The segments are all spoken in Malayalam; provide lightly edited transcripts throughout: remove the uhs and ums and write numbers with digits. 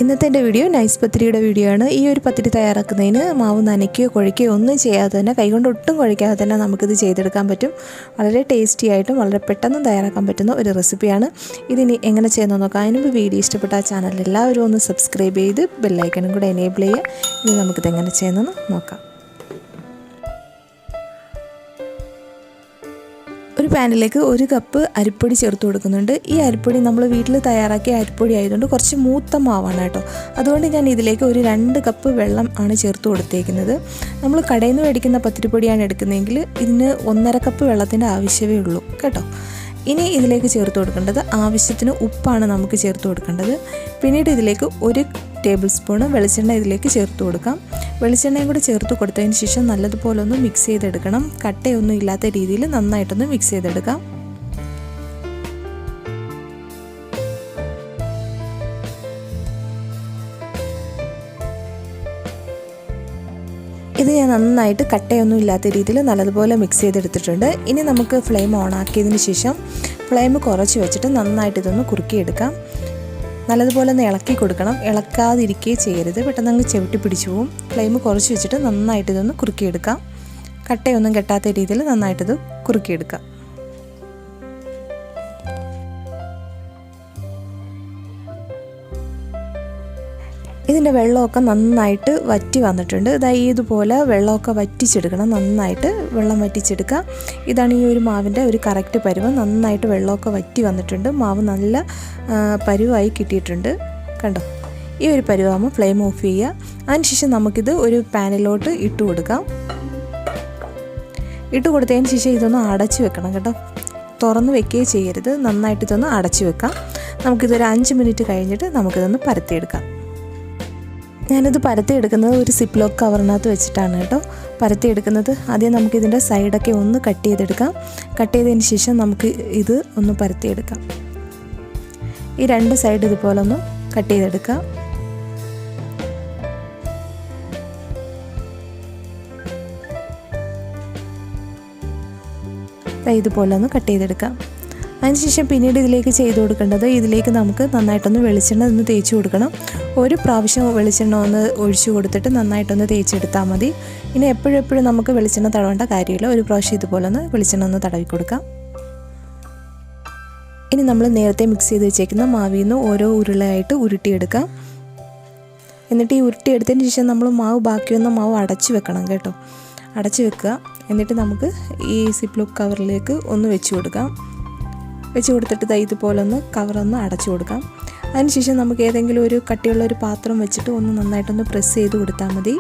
ഇന്നത്തെ എൻ്റെ വീഡിയോ നൈസ് പത്തിരിയുടെ വീഡിയോ ആണ്. ഈ ഒരു പത്തിരി തയ്യാറാക്കുന്നതിന് മാവ് നനയ്ക്കുകയോ കുഴയ്ക്കുകയോ ഒന്നും ചെയ്യാതെ തന്നെ, കൈകൊണ്ട് ഒട്ടും കുഴയ്ക്കാതെ തന്നെ നമുക്കിത് ചെയ്തെടുക്കാൻ പറ്റും. വളരെ ടേസ്റ്റി ആയിട്ടും വളരെ പെട്ടെന്ന് തയ്യാറാക്കാൻ പറ്റുന്ന ഒരു റെസിപ്പിയാണ്. ഇതിനി എങ്ങനെ ചെയ്യുന്നത് നോക്കാം. അതിന് മുമ്പ് വീഡിയോ ഇഷ്ടപ്പെട്ട ആ ചാനൽ എല്ലാവരും ഒന്ന് സബ്സ്ക്രൈബ് ചെയ്ത് ബെല്ലൈക്കനും കൂടെ എനേബിൾ ചെയ്യുക. ഇനി നമുക്കിത് എങ്ങനെ ചെയ്യുന്നതെന്ന് നോക്കാം. ഒരു പാനിലേക്ക് 1 കപ്പ് അരിപ്പൊടി ചേർത്ത് കൊടുക്കുന്നുണ്ട്. ഈ അരിപ്പൊടി നമ്മൾ വീട്ടിൽ തയ്യാറാക്കിയ അരിപ്പൊടി ആയതുകൊണ്ട് കുറച്ച് മൂത്ത മാവാണ് കേട്ടോ. അതുകൊണ്ട് ഞാൻ ഇതിലേക്ക് ഒരു 2 കപ്പ് വെള്ളം ആണ് ചേർത്ത് കൊടുത്തേക്കുന്നത്. നമ്മൾ കടയിൽ നിന്ന് മേടിക്കുന്ന പത്തിരിപ്പൊടിയാണ് എടുക്കുന്നതെങ്കിൽ ഇതിന് 1.5 കപ്പ് വെള്ളത്തിൻ്റെ ആവശ്യമേ ഉള്ളൂ കേട്ടോ. ഇനി ഇതിലേക്ക് ചേർത്ത് കൊടുക്കേണ്ടത് ആവശ്യത്തിന് ഉപ്പാണ് നമുക്ക് ചേർത്ത് കൊടുക്കേണ്ടത്. പിന്നീട് ഇതിലേക്ക് 1 ടേബിൾ സ്പൂൺ വെളിച്ചെണ്ണ ഇതിലേക്ക് ചേർത്ത് കൊടുക്കാം. വെളിച്ചെണ്ണയും കൂടി ചേർത്ത് കൊടുത്തതിന് ശേഷം നല്ലതുപോലെ ഒന്ന് മിക്സ് ചെയ്തെടുക്കണം. കട്ടയൊന്നും ഇല്ലാത്ത രീതിയിൽ നന്നായിട്ടൊന്ന് മിക്സ് ചെയ്തെടുക്കാം. ഇത് ഞാൻ നന്നായിട്ട് കട്ടയൊന്നും ഇല്ലാത്ത രീതിയിൽ നല്ലതുപോലെ മിക്സ് ചെയ്തെടുത്തിട്ടുണ്ട്. ഇനി നമുക്ക് ഫ്ലെയിം ഓൺ ആക്കിയതിന് ശേഷം ഫ്ലെയിം കുറച്ച് വെച്ചിട്ട് നന്നായിട്ട് ഇതൊന്ന് കുറുക്കിയെടുക്കാം. നല്ലതുപോലെ ഒന്ന് ഇളക്കി കൊടുക്കണം. ഇളക്കാതിരിക്കുകയും ചെയ്യരുത്, പെട്ടെന്ന് അങ്ങ് ചവിട്ടി പിടിച്ചു പോവും. ഫ്ലെയിം കുറച്ച് വെച്ചിട്ട് നന്നായിട്ട് ഇതൊന്ന് കുറുക്കിയെടുക്കാം. കട്ടയൊന്നും കെട്ടാത്ത രീതിയിൽ നന്നായിട്ടിത് കുറുക്കിയെടുക്കാം. ഇതിൻ്റെ വെള്ളമൊക്കെ നന്നായിട്ട് വറ്റി വന്നിട്ടുണ്ട്. ഇതുപോലെ വെള്ളമൊക്കെ വറ്റിച്ചെടുക്കണം. നന്നായിട്ട് വെള്ളം വറ്റിച്ചെടുക്കുക. ഇതാണ് ഈ ഒരു മാവിൻ്റെ ഒരു കറക്റ്റ് പരുവം. നന്നായിട്ട് വെള്ളമൊക്കെ വറ്റി വന്നിട്ടുണ്ട്. മാവ് നല്ല പരുവായി കിട്ടിയിട്ടുണ്ട്. കണ്ടോ, ഈ ഒരു പരുവാകുമ്പോൾ ഫ്ലെയിം ഓഫ് ചെയ്യുക. അതിനുശേഷം നമുക്കിത് ഒരു പാനിലോട്ട് ഇട്ട് കൊടുക്കാം. ഇട്ട് കൊടുത്തതിന് ശേഷം ഇതൊന്ന് അടച്ചു വെക്കണം കേട്ടോ. തുറന്ന് വെക്കുകയും ചെയ്യരുത്. നന്നായിട്ട് ഇതൊന്ന് അടച്ചു വെക്കാം. നമുക്കിതൊരു 5 മിനിറ്റ് കഴിഞ്ഞിട്ട് നമുക്കിതൊന്ന് പരത്തിയെടുക്കാം. ഞാനിത് പരത്തിയെടുക്കുന്നത് ഒരു സിപ്ലോക്ക് കവറിനകത്ത് വെച്ചിട്ടാണ് കേട്ടോ പരത്തിയെടുക്കുന്നത്. ആദ്യം നമുക്കിതിൻ്റെ സൈഡൊക്കെ ഒന്ന് കട്ട് ചെയ്തെടുക്കാം. കട്ട് ചെയ്തതിന് ശേഷം നമുക്ക് ഇത് ഒന്ന് പരത്തിയെടുക്കാം. ഈ 2 സൈഡ് ഇതുപോലെ ഒന്ന് കട്ട് ചെയ്തെടുക്കാം. ഇതുപോലെ ഒന്ന് കട്ട് ചെയ്തെടുക്കാം. അതിനുശേഷം പിന്നീട് ഇതിലേക്ക് ചെയ്ത് കൊടുക്കേണ്ടത്, ഇതിലേക്ക് നമുക്ക് നന്നായിട്ടൊന്ന് വെളിച്ചെണ്ണ ഒന്ന് തേച്ച് കൊടുക്കണം. ഒരു പ്രാവശ്യം വെളിച്ചെണ്ണ ഒന്ന് ഒഴിച്ചു കൊടുത്തിട്ട് നന്നായിട്ടൊന്ന് തേച്ചെടുത്താൽ മതി. ഇനി എപ്പോഴും നമുക്ക് വെളിച്ചെണ്ണ തടവേണ്ട കാര്യമില്ല. ഒരു പ്രാവശ്യം ഇതുപോലെ ഒന്ന് വെളിച്ചെണ്ണ ഒന്ന് തടവി കൊടുക്കാം. ഇനി നമ്മൾ നേരത്തെ മിക്സ് ചെയ്ത് വെച്ചേക്കുന്ന മാവിൽ നിന്ന് ഓരോ ഉരുളയായിട്ട് ഉരുട്ടിയെടുക്കാം. എന്നിട്ട് ഈ ഉരുട്ടിയെടുത്തതിന് ശേഷം നമ്മൾ ബാക്കി വന്ന മാവ് അടച്ചു വെക്കണം കേട്ടോ. അടച്ചു വെക്കുക. എന്നിട്ട് നമുക്ക് ഈ സിപ്ലോക്ക് കവറിലേക്ക് ഒന്ന് വെച്ച് കൊടുക്കാം. വെച്ച് കൊടുത്തിട്ട് ഇതുപോലെ ഒന്ന് കവറൊന്ന് അടച്ചു കൊടുക്കാം. അതിനുശേഷം നമുക്ക് ഏതെങ്കിലും ഒരു കട്ടിയുള്ള ഒരു പാത്രം വെച്ചിട്ട് ഒന്ന് നന്നായിട്ടൊന്ന് പ്രസ് ചെയ്ത് കൊടുത്താൽ മതി.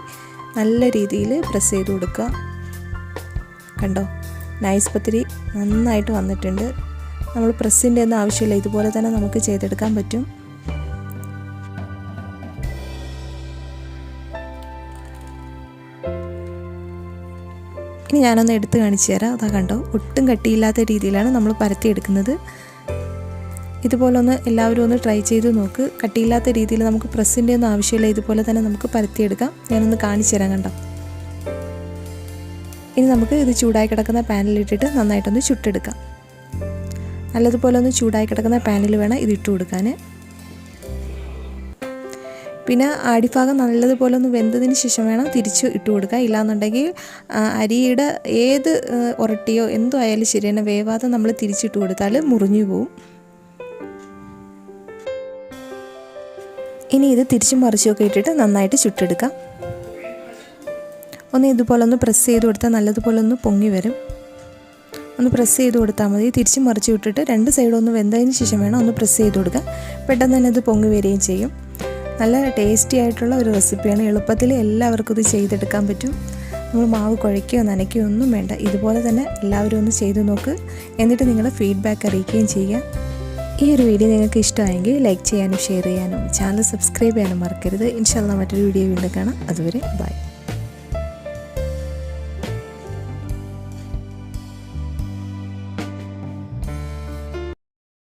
നല്ല രീതിയിൽ പ്രസ് ചെയ്ത് കൊടുക്കുക. കണ്ടോ, നൈസ് പത്തിരി നന്നായിട്ട് വന്നിട്ടുണ്ട്. നമ്മൾ പ്രസ്സിൻ്റെ ഒന്നും ആവശ്യമില്ല. ഇതുപോലെ തന്നെ നമുക്ക് ചെയ്തെടുക്കാൻ പറ്റും. ഇനി ഞാനൊന്ന് എടുത്ത് കാണിച്ചു തരാം. അതാ കണ്ടോ, ഒട്ടും കട്ടിയില്ലാത്ത രീതിയിലാണ് നമ്മൾ പരത്തിയെടുക്കുന്നത്. ഇതുപോലെ ഒന്ന് എല്ലാവരും ഒന്ന് ട്രൈ ചെയ്ത് നോക്ക്. കട്ടിയില്ലാത്ത രീതിയിൽ നമുക്ക് പ്രസ്സിൻ്റെ ഒന്നും ആവശ്യമില്ല. ഇതുപോലെ തന്നെ നമുക്ക് പരത്തിയെടുക്കാം. ഞാനൊന്ന് കാണിച്ചു തരാം. കണ്ടോ, ഇനി നമുക്ക് ഇത് ചൂടായി കിടക്കുന്ന പാനിലിട്ടിട്ട് നന്നായിട്ടൊന്ന് ചുട്ടെടുക്കാം. നല്ലതുപോലെ ഒന്ന് ചൂടായി കിടക്കുന്ന പാനിൽ വേണം ഇതിട്ട് കൊടുക്കാൻ. പിന്നെ അടിഭാഗം നല്ലതുപോലെ ഒന്ന് വെന്തതിന് ശേഷം വേണം തിരിച്ച് ഇട്ട് കൊടുക്കുക. ഇല്ലാന്നുണ്ടെങ്കിൽ അരിയുടെ ഏത് ഉരട്ടിയോ എന്തോ ആയാലും ശരി തന്നെ വേവാതെ നമ്മൾ തിരിച്ചിട്ട് കൊടുത്താൽ മുറിഞ്ഞു പോവും. ഇനി ഇത് തിരിച്ചും മറിച്ചുമൊക്കെ ഇട്ടിട്ട് നന്നായിട്ട് ചുട്ടെടുക്കാം. ഒന്ന് ഇതുപോലെ ഒന്ന് പ്രസ് ചെയ്ത് കൊടുത്താൽ നല്ലതുപോലെ ഒന്ന് പൊങ്ങി വരും. ഒന്ന് പ്രസ് ചെയ്ത് കൊടുത്താൽ മതി. തിരിച്ചും മറിച്ച് വിട്ടിട്ട് 2 സൈഡും ഒന്ന് വെന്തതിന് ശേഷം വേണം ഒന്ന് പ്രസ് ചെയ്ത് കൊടുക്കുക. പെട്ടെന്ന് തന്നെ ഇത് പൊങ്ങി വരികയും ചെയ്യും. നല്ല ടേസ്റ്റി ആയിട്ടുള്ള ഒരു റെസിപ്പിയാണ്. എളുപ്പത്തിൽ എല്ലാവർക്കും ഇത് ചെയ്തെടുക്കാൻ പറ്റും. നമ്മൾ മാവ് കുഴയ്ക്കുകയോ നനയ്ക്കുകയോ ഒന്നും വേണ്ട. ഇതുപോലെ തന്നെ എല്ലാവരും ഒന്ന് ചെയ്ത് നോക്ക്. എന്നിട്ട് നിങ്ങളുടെ ഫീഡ്ബാക്ക് അറിയിക്കുകയും ചെയ്യുക. ഈ ഒരു വീഡിയോ നിങ്ങൾക്ക് ഇഷ്ടമായെങ്കിൽ ലൈക്ക് ചെയ്യാനും ഷെയർ ചെയ്യാനും ചാനൽ സബ്സ്ക്രൈബ് ചെയ്യാനും മറക്കരുത്. ഇൻഷാല്ലാ മറ്റൊരു വീഡിയോ വീണ്ടും കാണാം. അതുവരെ ബൈ.